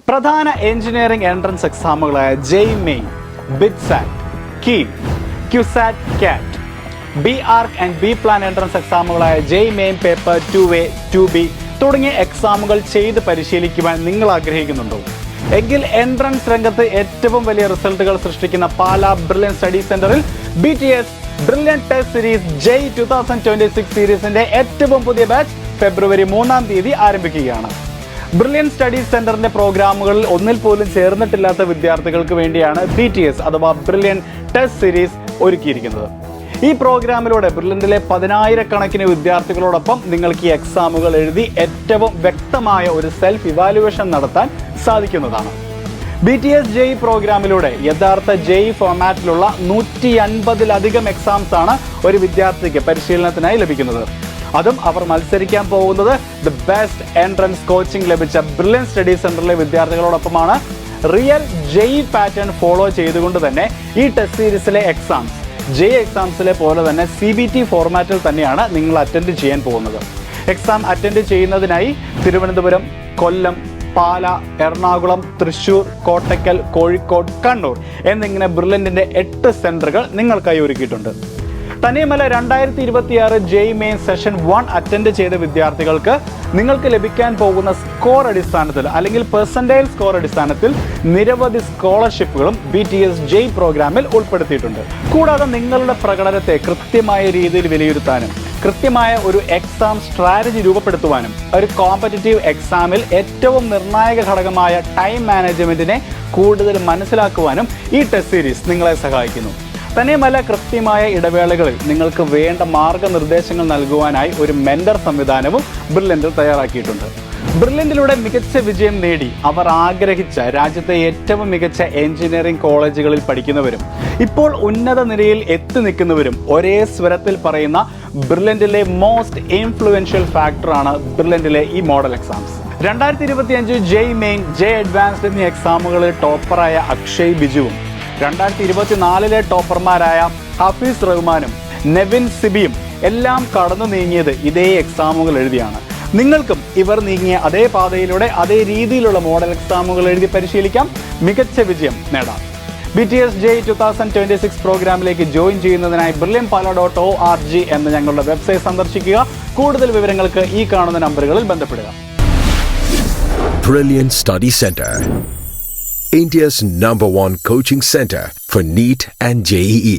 പ്രധാന engineering entrance എക്സാമുകളായ JEE main, BITSAT, KEAM, CUSAT, CAT, B Arch and B Plan entrance എക്സാമുകളായ JEE main paper 2A, 2B തുടങ്ങിയ എക്സാമുകൾ ചെയ്ത് പരിശീലിക്കുവാൻ നിങ്ങൾ ആഗ്രഹിക്കുന്നുണ്ടോ? എങ്കിൽ എൻട്രൻസ് രംഗത്ത് ഏറ്റവും വലിയ റിസൾട്ടുകൾ സൃഷ്ടിക്കുന്ന പാലാ ബ്രില്യൻ സ്റ്റഡി സെന്ററിൽ BTS ബ്രില്യൻ ടെസ്റ്റ് സീരീസ് ജെയ് 2026 സീരീസിന്റെ ഏറ്റവും പുതിയ ബാച്ച് ഫെബ്രുവരി 3-ാം തീയതി ആരംഭിക്കുകയാണ്. ബ്രില്യൻ സ്റ്റഡി സെന്ററിന്റെ പ്രോഗ്രാമുകളിൽ ഒന്നിൽ പോലും ചേർന്നിട്ടില്ലാത്ത വിദ്യാർത്ഥികൾക്ക് വേണ്ടിയാണ് BTS അഥവാ ബ്രില്യൻ ടെസ്റ്റ് സീരീസ് ഒരുക്കിയിരിക്കുന്നത്. ഈ പ്രോഗ്രാമിലൂടെ ബ്രില്യന്റിലെ 10,000-കണക്കിന് വിദ്യാർത്ഥികളോടൊപ്പം നിങ്ങൾക്ക് ഈ എക്സാമുകൾ എഴുതി ഏറ്റവും വ്യക്തമായ ഒരു സെൽഫ് ഇവാലുവേഷൻ നടത്താൻ സാധിക്കുന്നതാണ്. BTS ജെയ് പ്രോഗ്രാമിലൂടെ യഥാർത്ഥ ജെയ് ഫോർമാറ്റിലുള്ള 150-ലധികം എക്സാംസ് ആണ് ഒരു വിദ്യാർത്ഥിക്ക് പരിശീലനത്തിനായി ലഭിക്കുന്നത്. അതും അവർ മത്സരിക്കാൻ പോകുന്നത് ദി ബെസ്റ്റ് എൻട്രൻസ് കോച്ചിങ് ലഭിച്ച ബ്രില്യൻ സ്റ്റഡി സെന്ററിലെ വിദ്യാർത്ഥികളോടൊപ്പമാണ്. റിയൽ ജെയ് പാറ്റേൺ ഫോളോ ചെയ്തുകൊണ്ട് തന്നെ ഈ ടെസ്റ്റ് സീരീസിലെ എക്സാംസ് ജെയ് എക്സാംസിലെ പോലെ തന്നെ CBT ഫോർമാറ്റിൽ തന്നെയാണ് നിങ്ങൾ അറ്റൻഡ് ചെയ്യാൻ പോകുന്നത്. എക്സാം അറ്റൻഡ് ചെയ്യുന്നതിനായി തിരുവനന്തപുരം, കൊല്ലം, പാല, എറണാകുളം, തൃശ്ശൂർ, കോട്ടയ്ക്കൽ, കോഴിക്കോട്, കണ്ണൂർ എന്നിങ്ങനെ ബ്രില്യന്റിന്റെ 8 സെന്ററുകൾ നിങ്ങൾക്കായി ഒരുക്കിയിട്ടുണ്ട്. തന്നെയുമല്ല 2026 ജെയ് മെയിൻ സെഷൻ 1 അറ്റൻഡ് ചെയ്ത വിദ്യാർത്ഥികൾക്ക് നിങ്ങൾക്ക് ലഭിക്കാൻ പോകുന്ന സ്കോർ അടിസ്ഥാനത്തിൽ അല്ലെങ്കിൽ പെർസെന്റൈൽ സ്കോർ അടിസ്ഥാനത്തിൽ നിരവധി സ്കോളർഷിപ്പുകളും BTS ജെയ് പ്രോഗ്രാമിൽ ഉൾപ്പെടുത്തിയിട്ടുണ്ട്. കൂടാതെ നിങ്ങളുടെ പ്രകടനത്തെ കൃത്യമായ രീതിയിൽ വിലയിരുത്താനും കൃത്യമായ ഒരു എക്സാം സ്ട്രാറ്റജി രൂപപ്പെടുത്തുവാനും ഒരു കോമ്പറ്റീറ്റീവ് എക്സാമിൽ ഏറ്റവും നിർണായക ഘടകമായ ടൈം മാനേജ്മെന്റിനെ കൂടുതൽ മനസ്സിലാക്കുവാനും ഈ ടെസ്റ്റ് സീരീസ് നിങ്ങളെ സഹായിക്കുന്നു. തന്നെയുമല്ല കൃത്യമായ ഇടവേളകളിൽ നിങ്ങൾക്ക് വേണ്ട മാർഗനിർദ്ദേശങ്ങൾ നൽകുവാനായി ഒരു മെന്റർ സംവിധാനവും ബ്രില്യന്റിൽ തയ്യാറാക്കിയിട്ടുണ്ട്. ബ്രില്യന്റിലൂടെ മികച്ച വിജയം നേടി അവർ ആഗ്രഹിച്ച രാജ്യത്തെ ഏറ്റവും മികച്ച എഞ്ചിനീയറിംഗ് കോളേജുകളിൽ പഠിക്കുന്നവരും ഇപ്പോൾ ഉന്നത നിലയിൽ എത്തി നിൽക്കുന്നവരും ഒരേ സ്വരത്തിൽ പറയുന്ന ബ്രില്യന്റിലെ മോസ്റ്റ് ഇൻഫ്ലുവൻഷ്യൽ ഫാക്ടറാണ് ബ്രില്യന്റിലെ ഈ മോഡൽ എക്സാംസ്. 2025 ജെയ് മെയിൻ, ജെയ് അഡ്വാൻസ്ഡ് എന്നീ എക്സാമുകളിൽ ടോപ്പറായ അക്ഷയ് ബിജുവും 2024 ടോപ്പർമാരായ ഹഫീസ് റഹ്മാനും നെവിൻ സിബിയും എല്ലാം കടന്നു നീങ്ങിയത് ഇതേ എക്സാമുകൾ എഴുതിയാണ്. നിങ്ങൾക്കും ഇവർ നീങ്ങിയ അതേ പാതയിലൂടെ അതേ രീതിയിലുള്ള മോഡൽ എക്സാമുകൾ എഴുതി പരിശീലിക്കാം, മികച്ച വിജയം നേടാം. BTS ജെയ് 2026 പ്രോഗ്രാമിലേക്ക് ജോയിൻ ചെയ്യുന്നതിനായി brilliantpala.org എന്ന ഞങ്ങളുടെ വെബ്സൈറ്റ് സന്ദർശിക്കുക. കൂടുതൽ വിവരങ്ങൾക്ക് ഈ കാണുന്ന നമ്പറുകളിൽ ബന്ധപ്പെടുക. Brilliant Study Center, India's #1 coaching center for NEET and JEE.